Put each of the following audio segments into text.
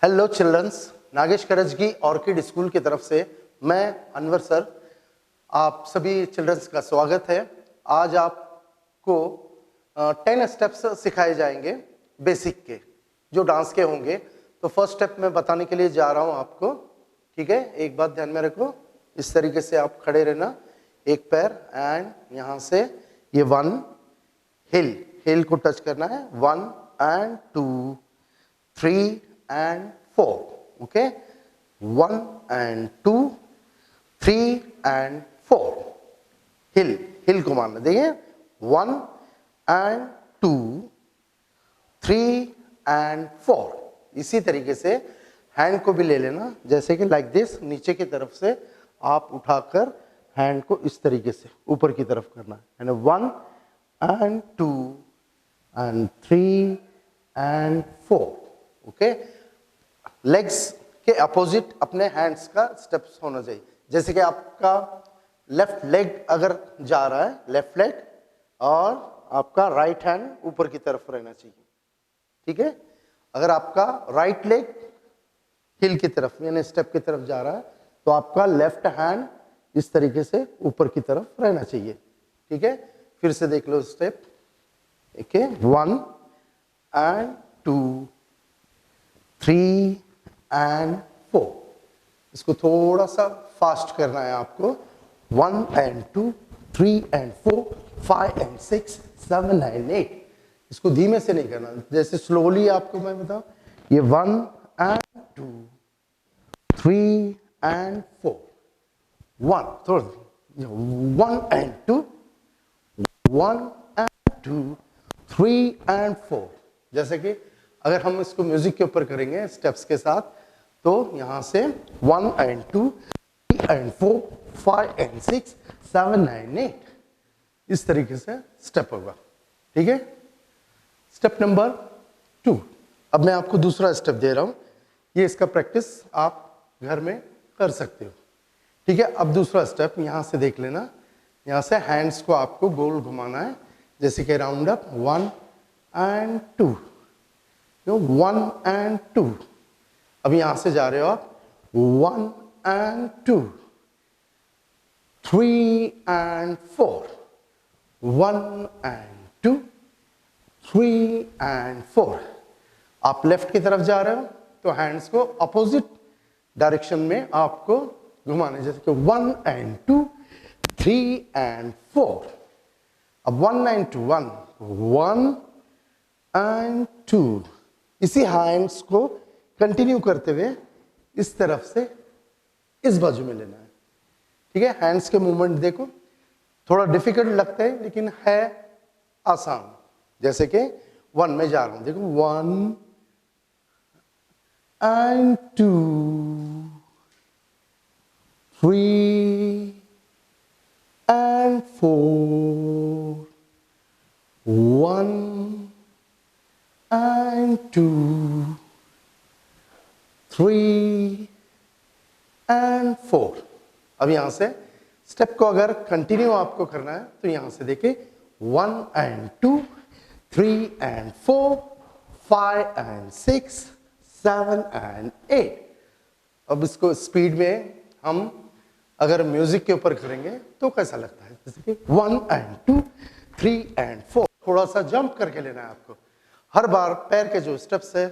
Hello childrens, Nagesh Karajagi orchid school की तरफ से मैं अनवर सर आप सभी चिल्ड्रंस का स्वागत है। आज आपको 10 स्टेप्स सिखाए जाएंगे बेसिक के, जो डांस के होंगे। तो फर्स्ट स्टेप मैं बताने के लिए जा रहा हूं आपको, ठीक है। एक बात ध्यान में रखो, इस तरीके से आप खड़े रहना, एक पैर एंड यहां से ये 1 हिल को टच करना है, 1 and 2 3 and 4, okay, 1 and 2 3 and 4 हिल को मारना। देखिए 1 and 2 3 and 4। इसी तरीके से हैंड को भी ले लेना, जैसे कि लाइक दिस, नीचे की तरफ से आप उठाकर हैंड को इस तरीके से ऊपर की तरफ करना है। 1 and 2 and 3 and 4, okay. Legs के अपोजिट अपने हैंड्स का स्टेप्स होना चाहिए। जैसे कि आपका लेफ्ट लेग अगर जा रहा है, लेफ्ट लेग, और आपका राइट हैंड ऊपर की तरफ रहना चाहिए, ठीक है। अगर आपका राइट लेग हिल की तरफ यानी स्टेप की तरफ जा रहा है, तो आपका लेफ्ट हैंड इस तरीके से ऊपर की तरफ रहना चाहिए, ठीक है। फिर से देख लो स्टेप, ओके, 1 and 2 3 and 4। इसको थोड़ा सा फास्ट करना है आपको। 1 and 2 3 and 4 5 and 6 7 and 8। इसको धीमे से नहीं करना, जैसे स्लोली आपको मैं बताऊं, ये 1 and 2 3 and 4 1 थोड़ा 1 and 2 1 and 2 3 and 4। जैसे कि अगर हम इसको म्यूजिक के ऊपर करेंगे स्टेप्स के साथ, तो यहां से 1 and 2 3 and 4 5 and 6 7 and 8 इस तरीके से स्टेप होगा, ठीक है। Step number 2। अब मैं आपको दूसरा स्टेप दे रहा हूं, ये इसका प्रैक्टिस आप घर में कर सकते हो, ठीक है। अब दूसरा स्टेप यहां से देख लेना, यहां से हैंड्स को आपको गोल घुमाना है, जैसे कि राउंड अप 1 and 2, 1 and 2। अब यहां से जा रहे हो आप 1 and 2 3 and 4 1 and 2 3 and 4। आप लेफ्ट की तरफ जा रहे हो तो हैंड्स को अपोजिट डायरेक्शन में आपको घुमाने, जैसे कि 1 and 2 3 and 4। अब 1 and 2 1 and 2। इसी हैंड्स को कंटिन्यू करते हुए इस तरफ से इस बाजू में लेना है, ठीक है। हैंड्स के मूवमेंट देखो, थोड़ा डिफिकल्ट लगता है लेकिन है आसान। जैसे कि 1 में जा रहा हूं, देखो 1 and 2 3 and 4 1 and 2 3 and 4। अब यहां से स्टेप को अगर कंटिन्यू आपको करना है तो यहां से देखिए 1 and 2 3 and 4 5 and 6 7 and 8। अब इसको स्पीड में हम अगर म्यूजिक के ऊपर करेंगे तो कैसा लगता है, जैसे कि 1 and 2 3 and 4। थोड़ा सा जंप करके लेना है आपको हर बार। पैर के जो स्टेप्स है,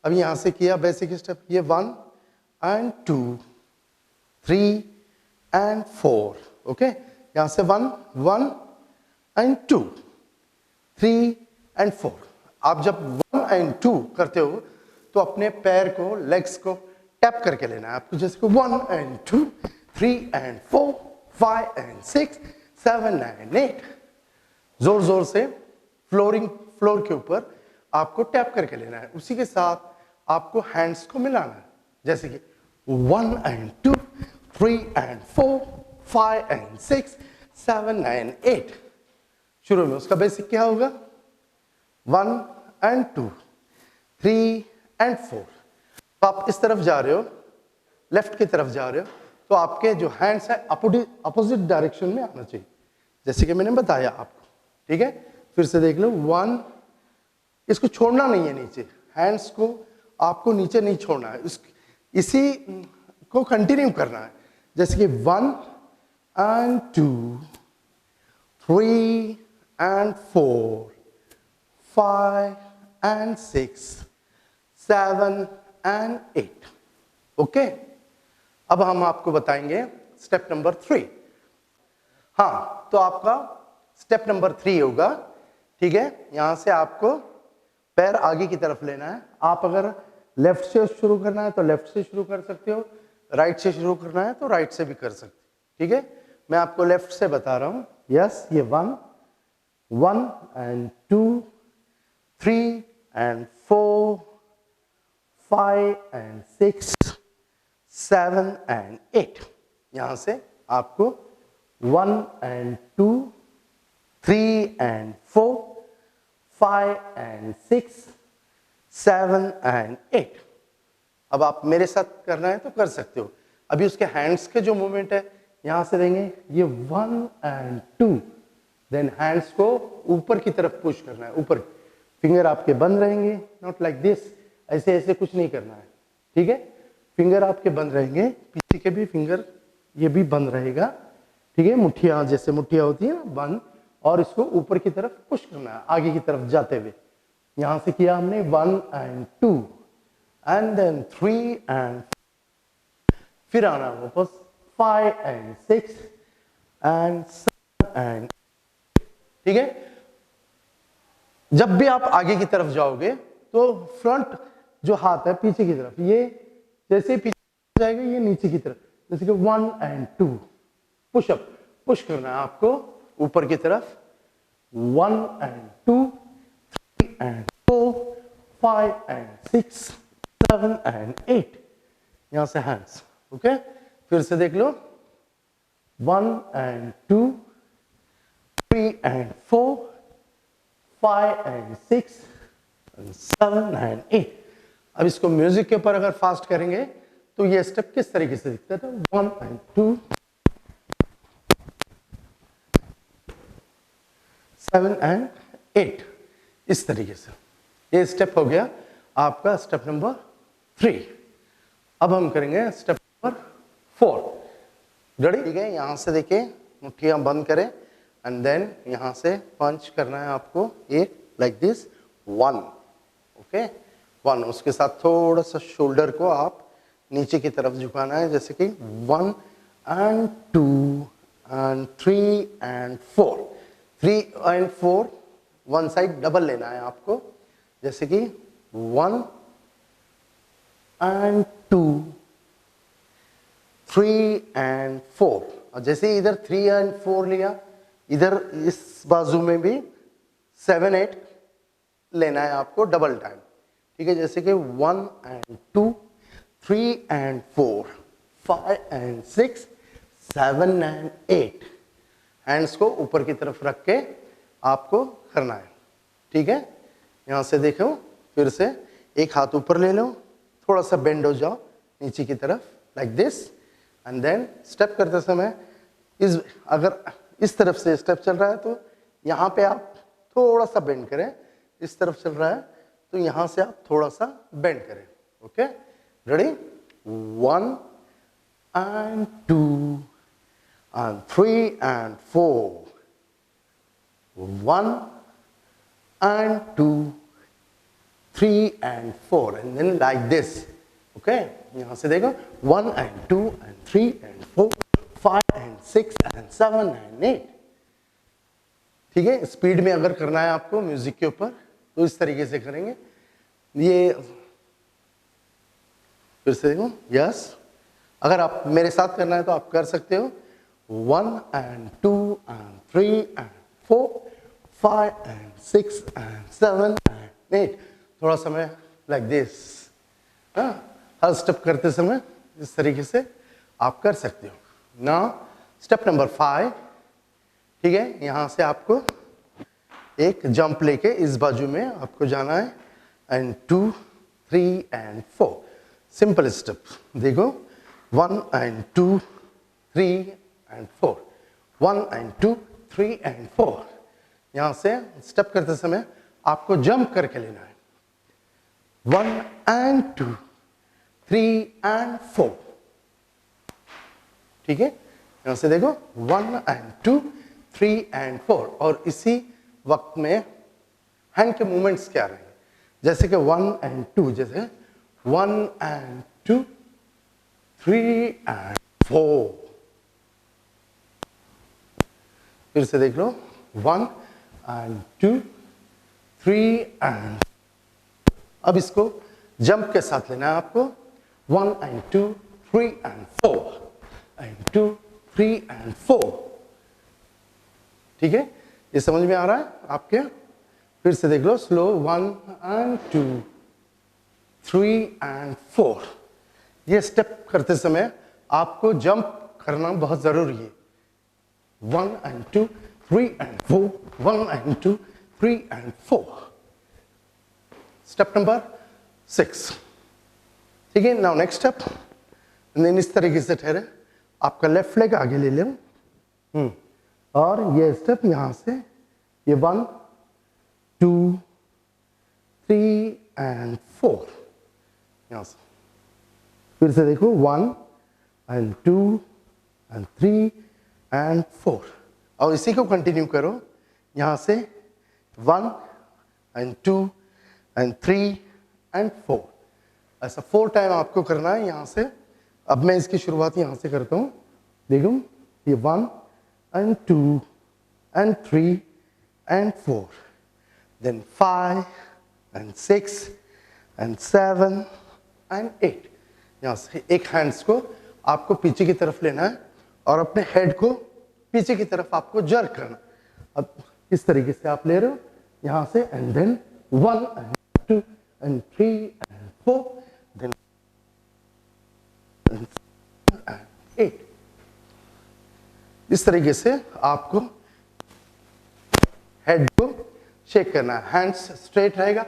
अब यहां से किया बेसिक स्टेप, ये 1 and 2 3 and 4, ओके। यहां से 1 and 2 3 and 4। आप जब 1 and 2 करते हो तो अपने पैर को, लेग्स को टैप करके लेना है आपको, जैसे कि 1 and 2 3 and 4 5 and 6 7 and 8। जोर जोर से फ्लोर के ऊपर आपको टैप करके लेना है। उसी के साथ आपको हैंड्स को मिलाना है, जैसे कि 1 and 2 3 and 4 5 and 6 7 and 8। शुरू में उसका बेसिक क्या होगा, 1 and 2 3 and 4। तो आप इस तरफ जा रहे हो, लेफ्ट की तरफ जा रहे हो, तो आपके जो हैंड्स है अपोजिट डायरेक्शन में आना चाहिए, जैसे कि मैंने बताया आपको, ठीक है। फिर से देख लो 1, इसको छोड़ना नहीं है नीचे, हैंड्स को आपको नीचे नहीं छोड़ना है, इसी को कंटिन्यू करना है। जैसे कि 1 and 2, 3 and 4, 5 and 6, 7 and 8। Okay, अब हम आपको बताएंगे स्टेप नंबर 3। हाँ, तो आपका स्टेप नंबर 3 होगा, ठीक है। यहां से आपको पैर आगे की तरफ लेना है। आप अगर लेफ्ट से शुरू करना है तो लेफ्ट से शुरू कर सकते हो, राइट से शुरू करना है तो राइट से भी कर सकते हो, ठीक है। मैं आपको लेफ्ट से बता रहा हूं। यस, ये 1 and 2, 3 and 4, 5 and 6, 7 and 8। यहां से आपको 1 and 2, 3 and 4, 5 and 6, 7 and 8। अब आप मेरे साथ करना है तो कर सकते हो। अभी उसके हैंड्स के जो मूवमेंट है, यहां से देंगे ये 1 and 2, देन हैंड्स को ऊपर की तरफ पुश करना है, ऊपर। फिंगर आपके बंद रहेंगे, नॉट लाइक दिस, ऐसे ऐसे कुछ नहीं करना है, ठीक है। फिंगर आपके बंद रहेंगे, पीछे के भी फिंगर ये भी बंद रहेगा, ठीक है। मुट्ठियां जैसे मुट्ठियां होती है ना, बंद, और इसको ऊपर की तरफ पुश करना है, आगे की तरफ जाते हुए। यहां से किया हमने 1 and 2, and then 3 and, फिर आना वापस 5 and 6 and 7 and, ठीक है। जब भी आप आगे की तरफ जाओगे तो फ्रंट जो हाथ है पीछे की तरफ, ये जैसे पीछे जाएगा ये नीचे की तरफ, जैसे कि 1 and 2 पुशअप, पुश करना है आपको ऊपर की तरफ। 1 and 2, 3 and 4, 5 and 6, 7 and 8। यहां से हैंड्स, ओके। फिर से देख लो, 1 and 2, 3 and 4, 5 and 6 and 7 and 8। अब इसको म्यूजिक के ऊपर अगर फास्ट करेंगे तो ये स्टेप किस तरीके से दिखता है, तो 1 and 2, 7 and 8, इस तरीके से। ये स्टेप हो गया आपका स्टेप नंबर 3। अब हम करेंगे स्टेप नंबर 4। रेडी, ठीक है। यहां से देखिए, मुट्ठियां बंद करें, एंड देन यहां से पंच करना है आपको, ये लाइक दिस 1, ओके 1। उसके साथ थोड़ा सा शोल्डर को आप नीचे की तरफ झुकाना है, जैसे कि 1 and 2 and 3 and 4। 3 and 4 one side double लेना है आपको, जैसे कि 1 and 2, 3 and 4। और जैसे इधर 3 and 4 लिया, इधर इस बाजू में भी 7 8 लेना है आपको डबल टाइम, ठीक है। जैसे कि 1 and 2, 3 and 4, 5 and 6, 7 and 8। Hands को ऊपर की तरफ रख के आपको करना है, ठीक है। यहां से देखो, फिर से एक हाथ ऊपर ले लो, थोड़ा सा बेंड हो जाओ नीचे की तरफ like this, and then step करते समय अगर इस तरफ से स्टेप चल रहा है तो यहाँ पे आप थोड़ा सा बेंड करें, इस तरफ चल रहा है तो यहाँ से आप थोड़ा सा बेंड करें, okay. Ready, 1 and 2 and 3 and 4, 1 and 2, 3 and 4, and then like this, okay। यहाँ से देखो 1 and 2 and 3 and 4, 5 and 6 and 7 and 8, ठीक है। स्पीड में अगर करना है आपको म्यूजिक के ऊपर तो इस तरीके से करेंगे। ये फिर से देखो, यस। अगर आप मेरे साथ करना है तो आप कर सकते हो, 1 and 2 and 3 and 4, 5 and 6 and 7 and 8। थोड़ा समय लाइक दिस, हर स्टेप करते समय इस तरीके से आप कर सकते हो। नाउ स्टेप नंबर 5, ठीक है। यहां से आपको एक जंप लेके इस बाजू में आपको जाना है, एंड 2, 3 and 4। सिंपल स्टेप देखो, 1 and 2, 3 and 4, 1 and 2, 3 and 4। यहां से स्टेप करते समय आपको जंप करके लेना है, 1 and 2, 3 and 4। ठीक है, यहां से देखो 1 and 2, 3 and 4। और इसी वक्त में हैंड के मूवमेंट्स क्या रहेंगे, जैसे कि 1 and 2, जैसे 1 and 2, 3 and 4। फिर से देख लो 1 and 2, 3 and। अब इसको जंप के साथ लेना है आपको, 1 and 2, 3 and 4 and 2, 3 and 4। ठीक है, ये समझ में आ रहा है आपके? फिर से देख लो स्लो, 1 and 2, 3 and 4। ये स्टेप करते समय आपको जंप करना बहुत जरूरी है। 1 and 2, 3 and 4, 1 and 2, 3 and 4। Step number 6। ठीक है, नाउ नेक्स्ट स्टेप। इस तरीके से ठहरे, आपका लेफ्ट लेग आगे ले लो, और ये स्टेप यहां से, ये 1, 2, 3 and 4। यहां से फिर से देखो 1 and 2 and 3 and 4। और इसी को कंटिन्यू करो, यहां से 1 and 2 and 3 and 4। ऐसा 4 टाइम आपको करना है यहां से। अब मैं इसकी शुरुआत यहां से करता हूं, देखो ये 1 and 2 and 3 and 4, then 5 and 6 and 7 and 8। यहां से एक हैंड्स को आपको पीछे की तरफ लेना है और अपने हेड को पीछे की तरफ आपको जर्क करना। अब इस तरीके से आप ले रहे हो यहां से, and then 1 and 2 and 3 and 4, then 7 and 8। इस तरीके से आपको हेड को शेक करना है, हैंड्स स्ट्रेट रहेगा।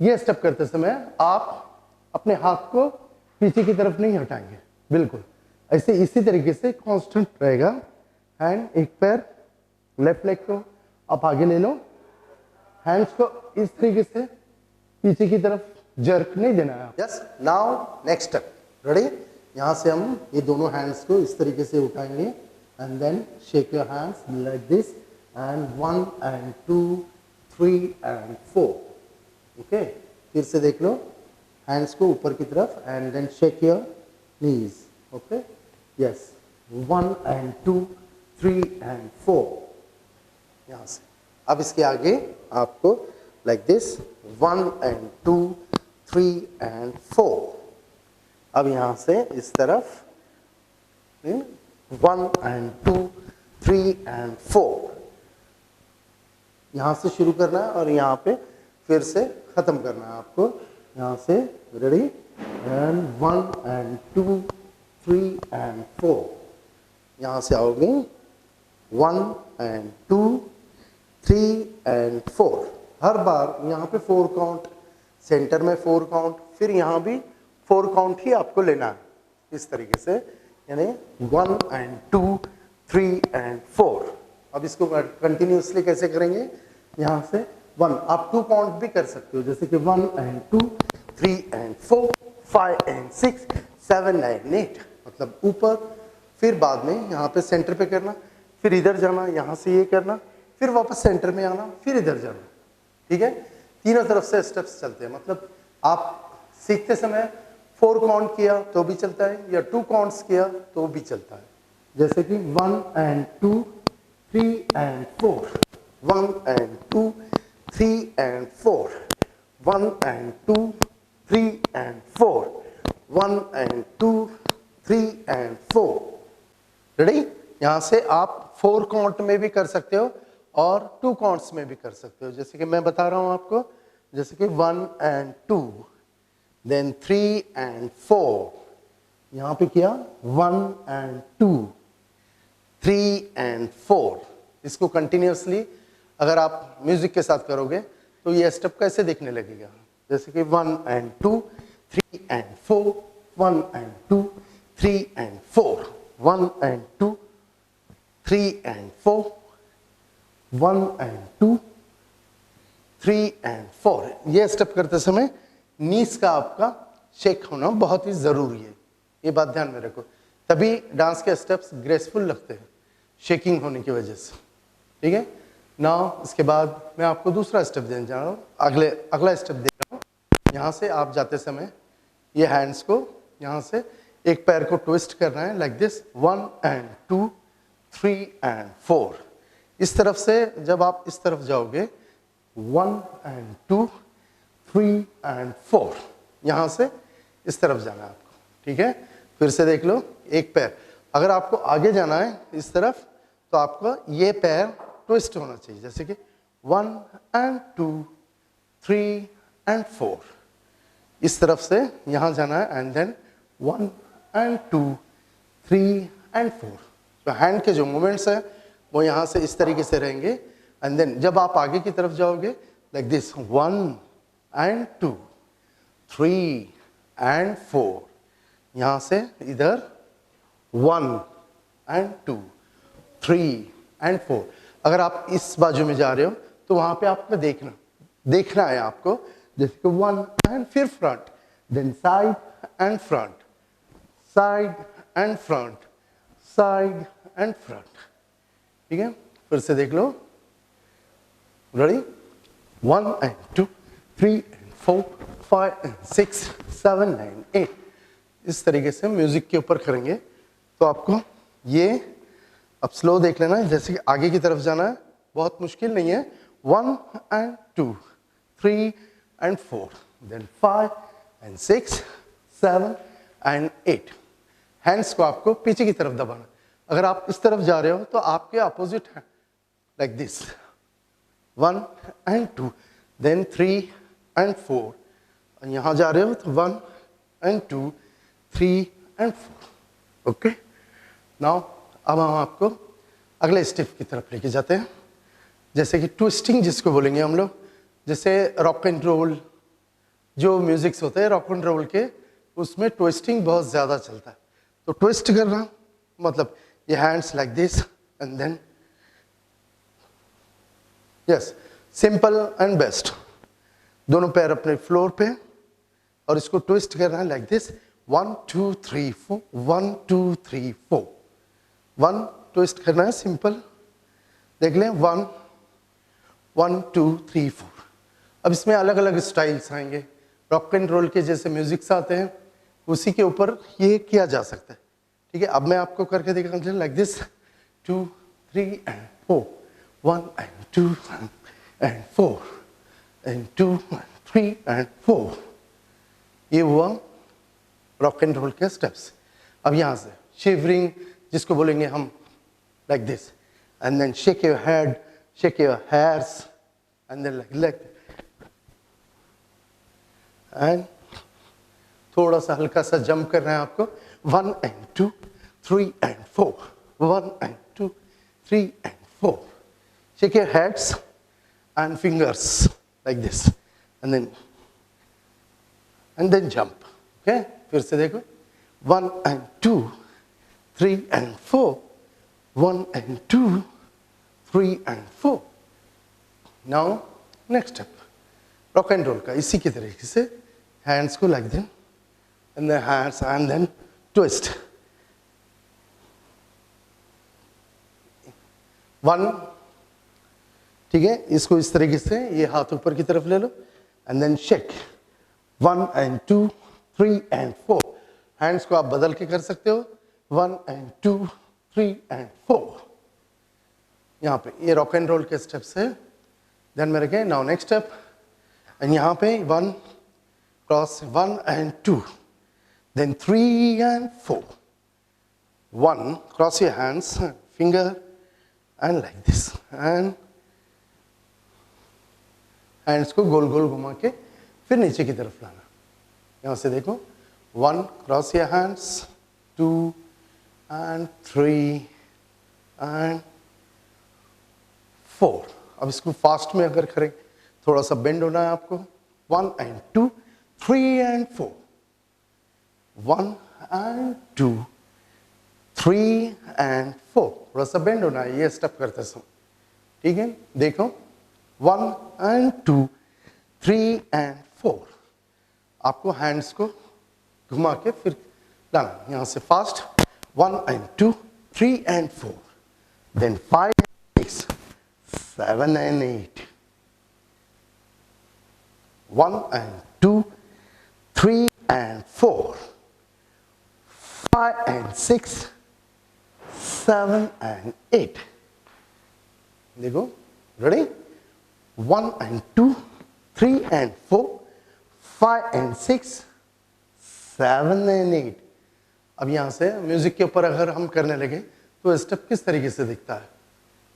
ये स्टेप करते समय आप अपने हाथ को पीछे की तरफ नहीं हटाएंगे, बिल्कुल ऐसे इसी तरीके से कांस्टेंट रहेगा। हैंड, एक पैर, लेफ्ट लेग को आप आगे ले लो, हैंड्स को इस तरीके से पीछे की तरफ जर्क नहीं देना है। Yes, now next step, ready? यहां से हम ये दोनों हैंड्स को इस तरीके से उठाएंगे, and then shake your hands like this, and 1 and 2, 3 and 4। Okay, फिर से देख लो, हैंड्स को ऊपर की तरफ, and then shake your knees. Okay, yes, 1 and 2, 3 and 4। यहां से अब इसके आगे आपको लाइक दिस, 1 and 2, 3 and 4। अब यहां से इस तरफ 1 and 2, 3 and 4। यहां से शुरू करना है और यहां पे फिर से खत्म करना है आपको। यहां से रेडी, एंड 1 and 2, 3 and 4। यहां से आओगे 1 and 2, 3 and 4। हर बार यहां पे 4 काउंट, सेंटर में 4 काउंट, फिर यहां भी 4 काउंट ही आपको लेना है इस तरीके से, यानी 1 and 2, 3 and 4। अब इसको कंटिन्यूसली कैसे करेंगे, यहां से 1, आप 2 काउंट भी कर सकते हो, जैसे कि 1 and 2, 3 and 4, 5 and 6, 7 and 8। मतलब ऊपर, फिर बाद में यहाँ पे सेंटर पे करना, फिर इधर जाना, यहाँ से ये करना, फिर वापस सेंटर में आना, फिर इधर जाना। ठीक है, तीनों तरफ से स्टेप्स चलते हैं। मतलब आप सीखते समय 4 काउंट किया तो भी चलता है, या 2 काउंट्स किया तो भी चलता है। जैसे कि 1 and 2, 3 and 4, 1 and 2, 3 and 4, 1 and 2, 3 and 4, 1 and 2, 3 and 4। Ready? यहां से आप 4 काउंट में भी कर सकते हो और 2 काउंट्स में भी कर सकते हो, जैसे कि मैं बता रहा हूं आपको, जैसे कि 1 and 2, then 3 and 4। यहां पे किया 1 and 2, 3 and 4। इसको कंटिन्यूसली अगर आप म्यूजिक के साथ करोगे तो ये स्टेप कैसे दिखने लगेगा, जैसे कि 1 and 2, 3 and 4, 1 and 2, 3 and 4, 1 and 2, 3 and 4, 1 and 2, 3 and 4। ये स्टेप करते समय नीस का आपका शेक होना बहुत ही ज़रूरी है, ये बात ध्यान में रखो, तभी डांस के स्टेप्स ग्रेसफुल लगते हैं शेकिंग होने की वजह से। ठीक है, नाउ इसके बाद मैं आपको दूसरा स्टेप देने जा रहा हूँ, अगला स्टेप दे रहा हूँ। यहाँ से आप जाते समय ये हैंड्स को यहाँ से एक पैर को ट्विस्ट करना है लाइक दिस, 1 and 2 3 and 4। इस तरफ से जब आप इस तरफ जाओगे 1 and 2 3 and 4, यहाँ से इस तरफ जाना है आपको। ठीक है, फिर से देख लो, एक पैर, अगर आपको आगे जाना है इस तरफ तो आपका ये पैर ट्विस्ट होना चाहिए, जैसे कि 1 and 2 3 and 4, इस तरफ से यहाँ जाना है एंड देन 1 and 2 3 and 4। तो हैंड के जो मूवमेंट्स है वो यहाँ से इस तरीके से रहेंगे एंड देन जब आप आगे की तरफ जाओगे लाइक दिस, 1 and 2 3 and 4, यहाँ से इधर 1 and 2 3 and 4। अगर आप इस बाजू में जा रहे हो तो वहाँ पे आपको देखना है आपको, जैसे कि 1 and फिर front, then side and front, side and front, side and front. ठीक है, फिर से देख लो, ready, 1 and 2 3 and 4 5 and 6 7 and 8, इस तरीके से म्यूजिक के ऊपर करेंगे तो आपको ये, अब स्लो देख लेना है, जैसे कि आगे की तरफ जाना है, बहुत मुश्किल नहीं है, 1 and 2 3 and 4, then 5 and 6 7 and 8। Hands को आपको पीछे की तरफ दबाना, अगर आप इस तरफ जा रहे हो तो आपके अपोजिट है like this, 1 and 2 then 3 and 4, यहाँ जा रहे हो तो 1 and 2 3 and 4। ओके, नाउ अब हम आपको अगले स्टेप की तरफ लेके जाते हैं, जैसे कि ट्विस्टिंग जिसको बोलेंगे हम लोग, जैसे रॉक एंड रोल जो म्यूजिक्स होते हैं रॉक एंड रोल के, उसमें ट्विस्टिंग बहुत ज़्यादा चलता है। तो ट्विस्ट करना मतलब ये hands like this and then yes, simple and best, दोनों पैर अपने फ्लोर पे और इसको ट्विस्ट करना है लाइक दिस, 1 2 3 4 1 2 3 4, 1 ट्विस्ट करना है सिंपल, देख लें, 1 1 2 3 4। अब इसमें अलग अलग स्टाइल्स आएंगे, रॉक एंड रोल के जैसे म्यूजिक्स आते हैं उसी के ऊपर ये किया जा सकता है। ठीक है, अब मैं आपको करके दिखाऊंगा like this, 2 3 and 4 1 and 2 and 4 and 2 and 3 and 4। ये हुआ रॉक एंड रोल के स्टेप्स। अब यहाँ से शिवरिंग जिसको बोलेंगे हम like this and then shake your head, shake your hairs and then like and थोड़ा सा हल्का सा जंप करना है आपको, 1 and 2 3 and 4 1 and 2 3 and 4। Shake your heads and fingers like this and then jump। okay, फिर से देखो, 1 and 2 3 and 4 1 and 2 3 and 4। now next step rock and roll का, इसी की तरीके से हैंड्स को like then and then hands and then twist, 1। ठीक है, इसको इस तरीके से ये हाथ ऊपर की तरफ ले लो and then shake, 1 and 2 3 and 4। Hands को आप बदल के कर सकते हो, 1 and 2 3 and 4। यहाँ पे ये रॉक एंड रोल के स्टेप्स है, ध्यान में रखें। नाउ नेक्स्ट स्टेप, एंड यहाँ पे 1 cross 1 and 2 then 3 and 4, 1 cross your hands finger and like this and hands को गोल गोल घुमा के फिर नीचे की तरफ लाना। यहाँ से देखो, 1 cross your hands, 2 and 3 and 4। अब इसको फास्ट में अगर करें, थोड़ा सा बेंड होना है आपको, 1 and 2 3 and 4 1 and 2 3 and 4। थोड़ा सा बेंड होना है ये स्टेप करते समय। ठीक है, देखो, 1 and 2 3 and 4 आपको हैंड्स को घुमा के फिर लाना, यहाँ से fast 1 and 2 3 and 4, then 5 and 6 7 and 8, 1 and 2 3 and 4 5 and 6 7 and 8. देखो, ready? 1 and 2 3 and 4 5 and 6 7 and 8. अब यहाँ से म्यूजिक के ऊपर अगर हम करने लगे तो स्टेप किस तरीके से दिखता है?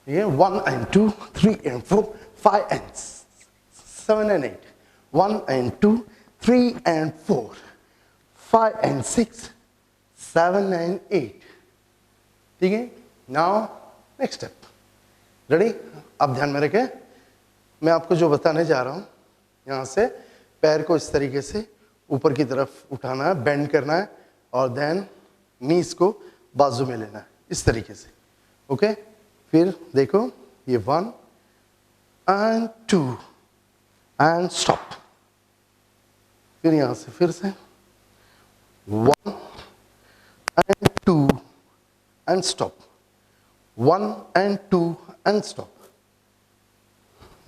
ये 1 and 2 3 and 4 5 and 7 and 8, 1 and 2 3 and 4 5 and 6 7 and 8. ठीक है? Now next step. रेडी? अब ध्यान में रखें, मैं आपको जो बताने जा रहा हूँ, यहाँ से पैर को इस तरीके से ऊपर की तरफ उठाना है, बेंड करना है और देन नीज को बाजू में लेना है इस तरीके से. ओके? फिर देखो, ये 1 and 2 and स्टॉप. फिर यहाँ से फिर से 1 and 2 and stop, 1 and 2 and stop.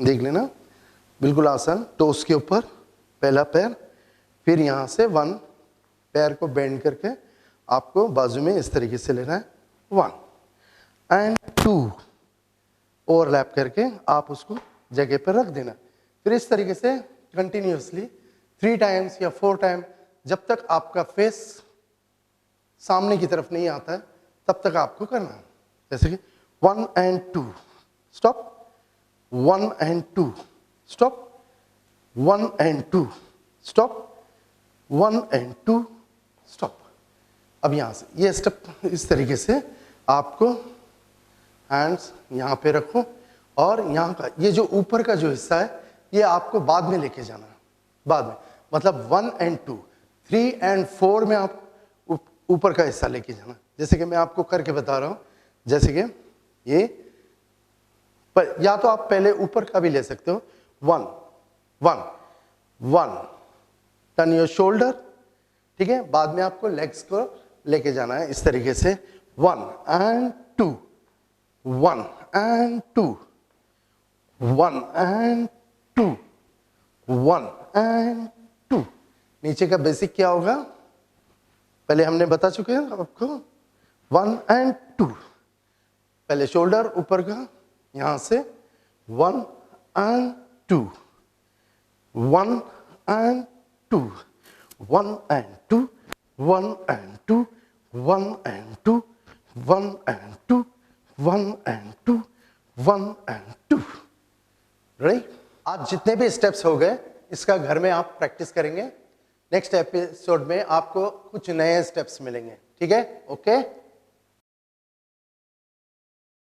देख लेना, बिल्कुल आसान. टोस के ऊपर पहला पैर, फिर यहाँ से 1 पैर को बेंड करके आपको बाजू में इस तरीके से लेना है. 1 and 2 ओवरलैप करके आप उसको जगह पर रख देना. फिर इस तरीके से कंटिन्यूसली 3 टाइम्स या 4 टाइम, जब तक आपका फेस सामने की तरफ नहीं आता है तब तक आपको करना है. जैसे कि 1 and 2 stop, 1 and 2 stop, 1 and 2 stop, 1 and 2 stop. अब यहाँ से ये स्टेप इस तरीके से आपको हैंड्स यहाँ पे रखो और यहाँ का ये जो ऊपर का जो हिस्सा है ये आपको बाद में लेके जाना है. बाद में मतलब 1 and 2 3 and 4 में आप ऊपर का हिस्सा लेके जाना. जैसे कि मैं आपको करके बता रहा हूँ, जैसे कि ये पर, या तो आप पहले ऊपर का भी ले सकते हो. 1 1 1 टर्न योर शोल्डर. ठीक है? बाद में आपको लेग्स को लेके जाना है इस तरीके से. 1 and 2 1 and 2 1 and 2 1 and 2. नीचे का बेसिक क्या होगा पहले हमने बता चुके हैं आपको. 1 and 2, पहले शोल्डर ऊपर का, यहाँ से 1 and 2 1 and 2 1 and 2 1 and 2 1 and 2 1 and 2 1 and 2 1 and 2. Right? आज जितने भी स्टेप्स हो गए इसका घर में आप प्रैक्टिस करेंगे. नेक्स्ट एपिसोड में आपको कुछ नए स्टेप्स मिलेंगे. ठीक है? ओके.